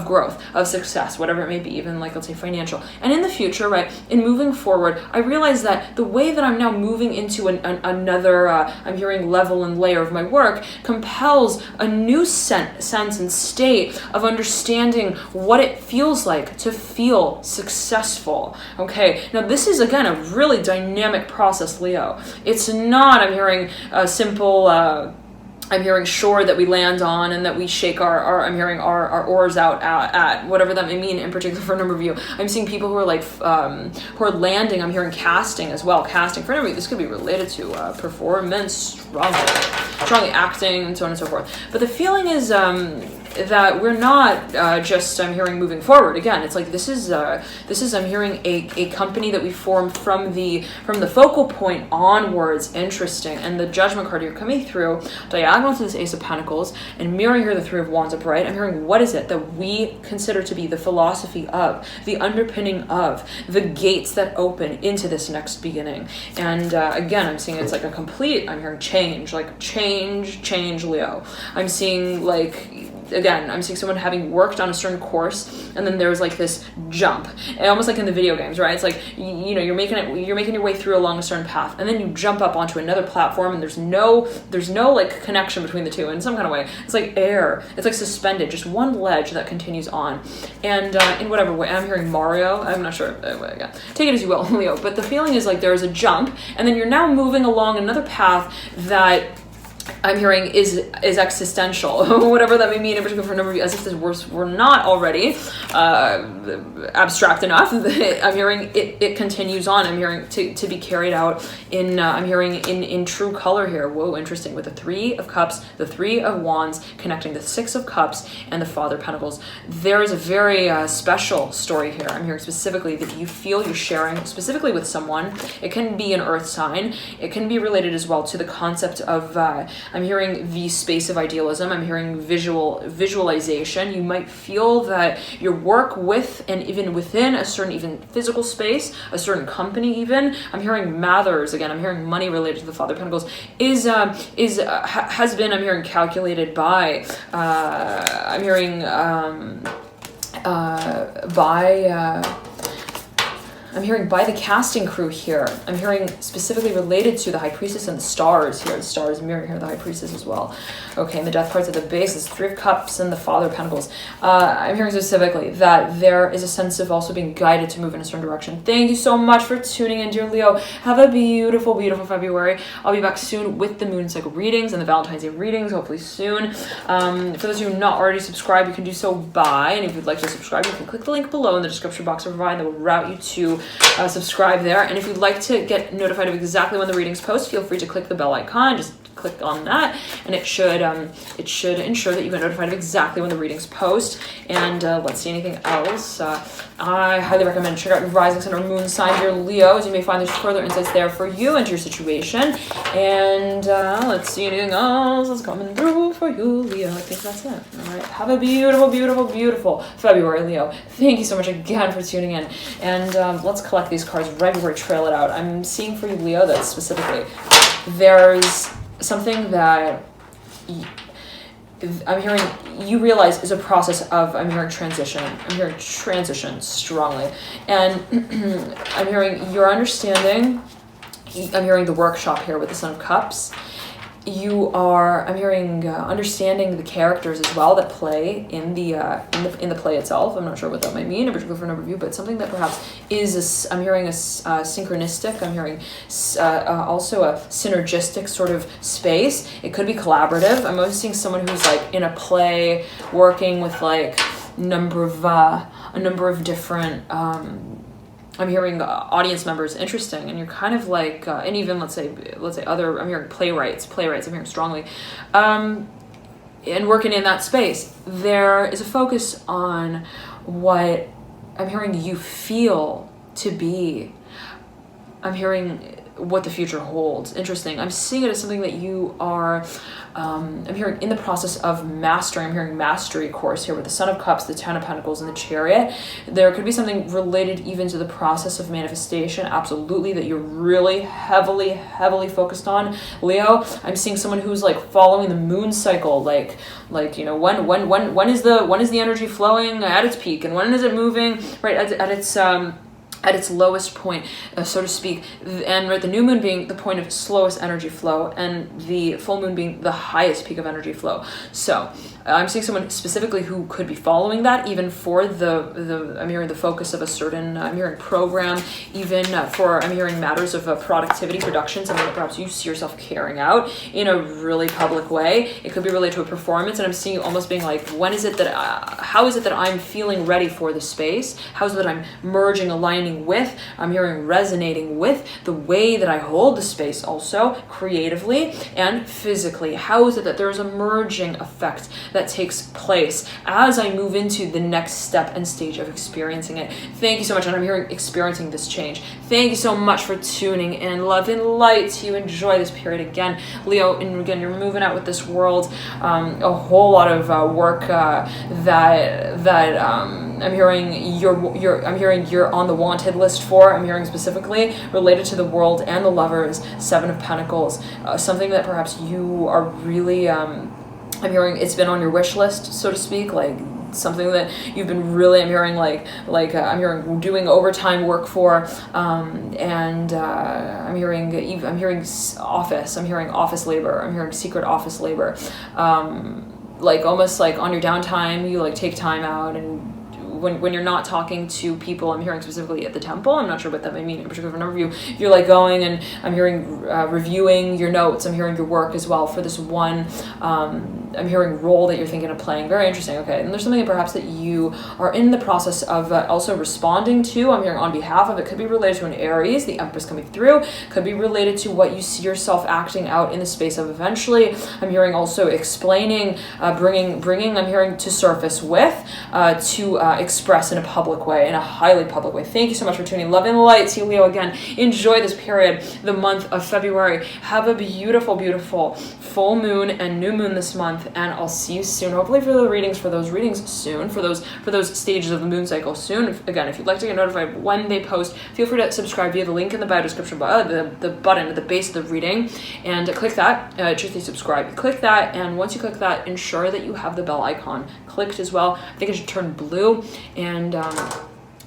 growth, of success, whatever it may be, even like, let's say, financial. And in the future, right, in moving forward, I realize that the way that I'm now moving into another, I'm hearing, level and layer of my work compels a new sense and state of understanding what it feels like to feel successful. Okay, now this is, again, a really dynamic process, Leo. It's not, I'm hearing, a simple, I'm hearing shore that we land on and that we shake our I'm hearing our oars out at whatever that may mean in particular for a number of you. I'm seeing people who are like who are landing. I'm hearing casting as well. Casting for a number of you. This could be related to performance, strongly acting, and so on and so forth. But the feeling is that we're not just, I'm hearing, moving forward. Again, it's like this is I'm hearing a company that we form from the focal point onwards. Interesting. And the Judgment card here coming through diagonal to this Ace of Pentacles and mirroring here the Three of Wands upright. I'm hearing, what is it that we consider to be the philosophy of, the underpinning of, the gates that open into this next beginning. And again, I'm seeing it's like a complete, I'm hearing change, like change, Leo. I'm seeing again, I'm seeing someone having worked on a certain course, and then there's like this jump, and almost like in the video games, right? It's like, you're making your way through along a certain path, and then you jump up onto another platform, and there's no like connection between the two in some kind of way. It's like air. It's like suspended, just one ledge that continues on. And in whatever way, I'm hearing Mario. I'm not sure. Yeah. Take it as you will, Leo. But the feeling is like there's a jump, and then you're now moving along another path that I'm hearing is existential, whatever that may mean in particular for a number of you, as if this were not already abstract enough. I'm hearing it continues on. I'm hearing to be carried out in, I'm hearing in true color here. Whoa, interesting. With the Three of Cups, the Three of Wands connecting the Six of Cups and the Father of Pentacles. There is a very special story here. I'm hearing specifically that you feel you're sharing specifically with someone. It can be an earth sign. It can be related as well to the concept of I'm hearing the space of idealism. I'm hearing visualization. You might feel that your work with and even within a certain even physical space, a certain company even, I'm hearing Mathers, again, I'm hearing money related to the Father of Pentacles, has been, I'm hearing, calculated by, I'm hearing by the casting crew here. I'm hearing specifically related to the High Priestess and the stars here. The stars mirroring here the High Priestess as well. Okay, and the Death cards at the base is Three of Cups and the Father of Pentacles. I'm hearing specifically that there is a sense of also being guided to move in a certain direction. Thank you so much for tuning in, dear Leo. Have a beautiful, beautiful February. I'll be back soon with the moon cycle readings and the Valentine's Day readings, hopefully soon. For those of you who are not already subscribed, you can do so by, and if you'd like to subscribe, you can click the link below in the description box I provide that will route you to subscribe there. And if you'd like to get notified of exactly when the readings post, feel free to click the bell icon. Just click on that, and it should ensure that you get notified of exactly when the readings post. And let's see, anything else. I highly recommend check out your rising sun or moon sign, dear Leo, as you may find there's further insights there for you and your situation. And let's see, anything else that's coming through for you, Leo. I think that's it. All right, have a beautiful, beautiful, beautiful February, Leo. Thank you so much again for tuning in. And let's collect these cards right before we trail it out. I'm seeing for you, Leo, that specifically there's something that I'm hearing you realize is a process of, I'm hearing transition. I'm hearing transition strongly. And I'm hearing your understanding. I'm hearing the workshop here with the Son of Cups. You are, I'm hearing understanding the characters as well that play in the play itself. I'm not sure what that might mean, in particular for a number of you, but something that perhaps is I'm hearing a synchronistic. I'm hearing also a synergistic sort of space. It could be collaborative. I'm also seeing someone who's like in a play working with like a number of different. I'm hearing audience members, interesting, and you're kind of like, and even let's say other, I'm hearing playwrights, I'm hearing strongly, and working in that space. There is a focus on what I'm hearing you feel to be. I'm hearing what the future holds. Interesting. I'm seeing it as something that you are, I'm hearing in the process of mastering. I'm hearing mastery course here with the Son of Cups, the Ten of Pentacles, and the Chariot. There could be something related even to the process of manifestation, absolutely, that you're really heavily focused on, Leo. I'm seeing someone who's like following the moon cycle, like you know, when is the energy flowing at its peak, and when is it moving right at its lowest point, so to speak, and right, the new moon being the point of slowest energy flow, and the full moon being the highest peak of energy flow. So I'm seeing someone specifically who could be following that, even for the I'm hearing the focus of a certain, I'm hearing program, even for, I'm hearing matters of productivity, production, something that perhaps you see yourself carrying out in a really public way. It could be related to a performance, and I'm seeing you almost being like, when is it that, how is it that I'm feeling ready for the space? How is it that I'm merging, aligning with, I'm hearing resonating with the way that I hold the space, also creatively and physically? How is it that there's a merging effect that takes place as I move into the next step and stage of experiencing it? Thank you so much. And I'm hearing experiencing this change. Thank you so much for tuning in. Love and light to you. Enjoy this period again, Leo. And again, you're moving out with this world, a whole lot of work that I'm hearing you're on the wanted list for. I'm hearing specifically related to the world and the Lovers, Seven of Pentacles, something that perhaps you are really I'm hearing it's been on your wish list, so to speak, like something that you've been really, I'm hearing I'm hearing doing overtime work for, and I'm hearing office, I'm hearing office labor, I'm hearing secret office labor, like almost like on your downtime you like take time out, and when you're not talking to people, I'm hearing specifically at the temple, I'm not sure what that might mean in particular for a number of you, you're like going and I'm hearing reviewing your notes, I'm hearing your work as well for this one, I'm hearing role that you're thinking of playing. Very interesting. Okay, and there's something perhaps that you are in the process of also responding to, I'm hearing on behalf of. It could be related to an Aries, the Empress coming through, could be related to what you see yourself acting out in the space of eventually. I'm hearing also explaining, bringing I'm hearing to surface with, to express in a public way, in a highly public way. Thank you so much for tuning in. Love and light to you, Leo. Again, enjoy this period, the month of February. Have a beautiful, beautiful full moon and new moon this month, and I'll see you soon. Hopefully for those readings soon, for those stages of the moon cycle soon. Again, if you'd like to get notified when they post, feel free to subscribe via the link in the bio description, the button at the base of the reading, and click that, truthfully subscribe. Click that, and once you click that, ensure that you have the bell icon clicked as well. I think it should turn blue, and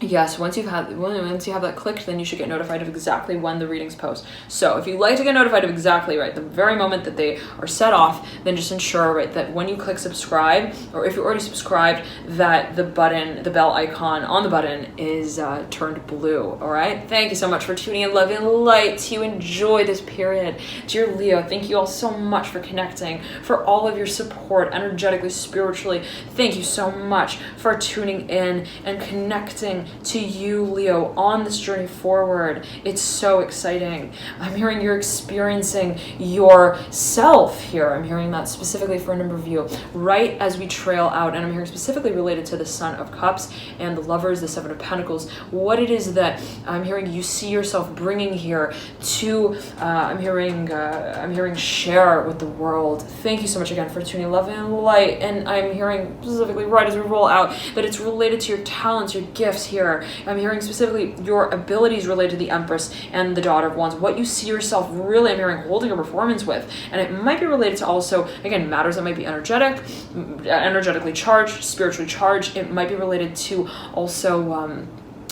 yes, once you have that clicked, then you should get notified of exactly when the readings post. So if you'd like to get notified of exactly right the very moment that they are set off, then just ensure right that when you click subscribe, or if you're already subscribed, that the button, the bell icon on the button is turned blue. All right. Thank you so much for tuning in. Love and light to you. Enjoy this period, dear Leo. Thank you all so much for connecting, for all of your support, energetically, spiritually. Thank you so much for tuning in and connecting to you, Leo, on this journey forward. It's so exciting. I'm hearing you're experiencing yourself here. I'm hearing that specifically for a number of you, right as we trail out, and I'm hearing specifically related to the Son of Cups and the Lovers, the Seven of Pentacles, what it is that I'm hearing you see yourself bringing here to, I'm hearing share with the world. Thank you so much again for tuning love and light, and I'm hearing specifically right as we roll out that it's related to your talents, your gifts here. I'm hearing specifically your abilities related to the Empress and the Daughter of Wands, what you see yourself really, I'm hearing, holding a performance with, and it might be related to also, again, matters that might be energetically charged, spiritually charged. It might be related to also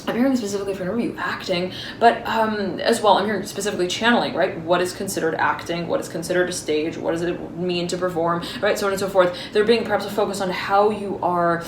I'm hearing specifically for a number of you acting, but as well, I'm hearing specifically channeling, right? What is considered acting? What is considered a stage? What does it mean to perform, right? So on and so forth. There being perhaps a focus on how you are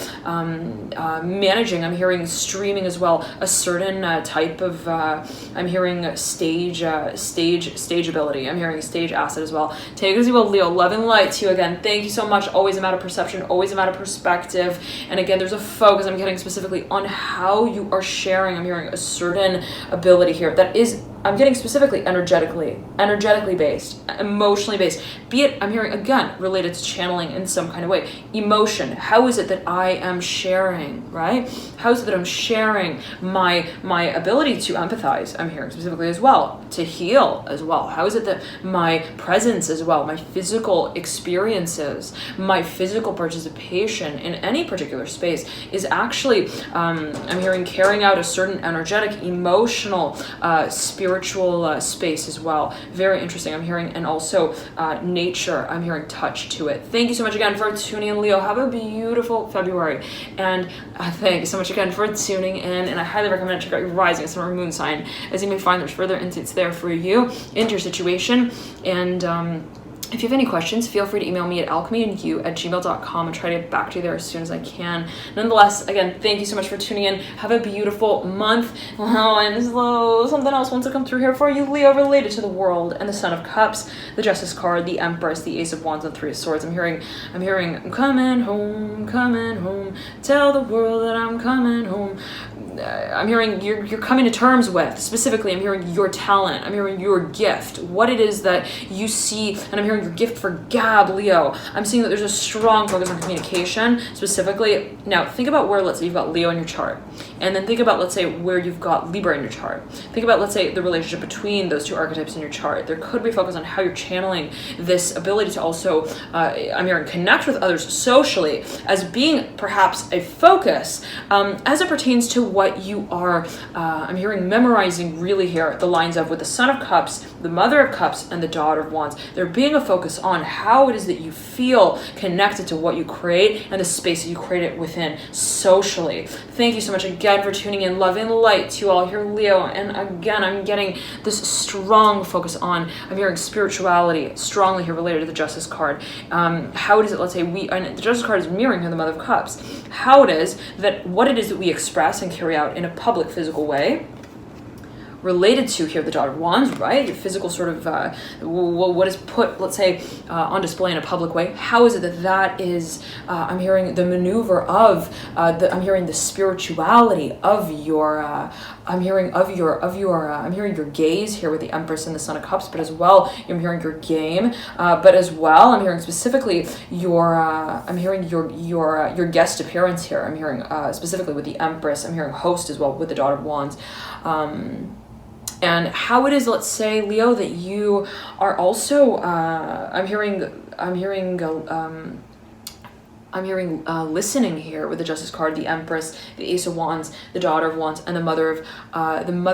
managing. I'm hearing streaming as well, a certain type of, I'm hearing stage ability. I'm hearing stage asset as well. Take it as you will, Leo. Love and light to you again. Thank you so much. Always a matter of perception, always a matter of perspective. And again, there's a focus I'm getting specifically on how you are sharing. I'm hearing a certain ability here that is, I'm getting specifically energetically based, emotionally based, be it, I'm hearing again, related to channeling in some kind of way. Emotion, how is it that I am sharing, right? How is it that I'm sharing my ability to empathize, I'm hearing specifically as well, to heal as well. How is it that my presence as well, my physical experiences, my physical participation in any particular space is actually, I'm hearing carrying out a certain energetic, emotional, spiritual space as well. Very interesting. I'm hearing, and also nature, I'm hearing touch to it. Thank you so much again for tuning in, Leo. Have a beautiful February. And thank you so much again for tuning in. And I highly recommend check out your rising, sun, or moon sign, as you may find there's further insights there for you into your situation. And if you have any questions, feel free to email me at alchemyandyou@gmail.com and try to get back to you there as soon as I can. Nonetheless, again, thank you so much for tuning in. Have a beautiful month. Oh, and something else wants to come through here for you, Leo, related to the world and the Son of Cups, the Justice card, the Empress, the Ace of Wands, and Three of Swords. I'm hearing, I'm coming home, tell the world that I'm coming home. I'm hearing you're coming to terms with, specifically, I'm hearing your talent, I'm hearing your gift, what it is that you see, and I'm hearing your gift for gab, Leo. I'm seeing that there's a strong focus on communication, specifically. Now, think about where, let's say, you've got Leo in your chart, and then think about, let's say, where you've got Libra in your chart. Think about, let's say, the relationship between those two archetypes in your chart. There could be a focus on how you're channeling this ability to also, I'm hearing, connect with others socially as being perhaps a focus as it pertains to what you are, I'm hearing, memorizing really here, the lines of with the Son of Cups, the Mother of Cups, and the Daughter of Wands. There being a focus on how it is that you feel connected to what you create and the space that you create it within socially. Thank you so much again for tuning in. Love and light to you all here, Leo. And again, I'm getting this strong focus on, I'm hearing spirituality strongly here related to the Justice card. How it is that, let's say, and the Justice card is mirroring here the Mother of Cups. How it is that, what it is that we express and carry out in a public physical way, related to here the Daughter of Wands, right? Your physical sort of what is put, let's say, on display in a public way. How is it that that is? I'm hearing the maneuver of I'm hearing the spirituality of your. I'm hearing your gaze here with the Empress and the Son of Cups, but as well, I'm hearing your game, but as well, I'm hearing specifically your. I'm hearing your guest appearance here. I'm hearing specifically with the Empress. I'm hearing host as well with the Daughter of Wands. And how it is, let's say, Leo, that you are also, I'm hearing listening here with the Justice card, the Empress, the Ace of Wands, the Daughter of Wands, and the Mother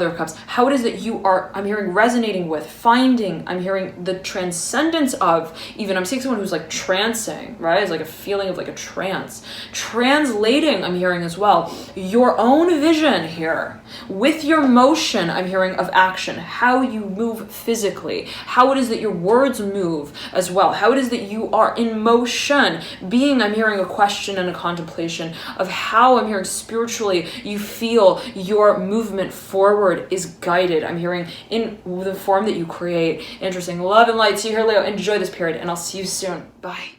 of Cups. How it is that you are, I'm hearing, resonating with, finding, I'm hearing the transcendence of, even I'm seeing someone who's like trancing, right? It's like a feeling of like a trance. Translating, I'm hearing as well, your own vision here with your motion, I'm hearing, of action, how you move physically, how it is that your words move as well, how it is that you are in motion, being, I'm hearing, a question and a contemplation of how, I'm hearing, spiritually you feel your movement forward is guided. I'm hearing in the form that you create. Interesting. Love and light to you here, Leo. Enjoy this period, and I'll see you soon. Bye.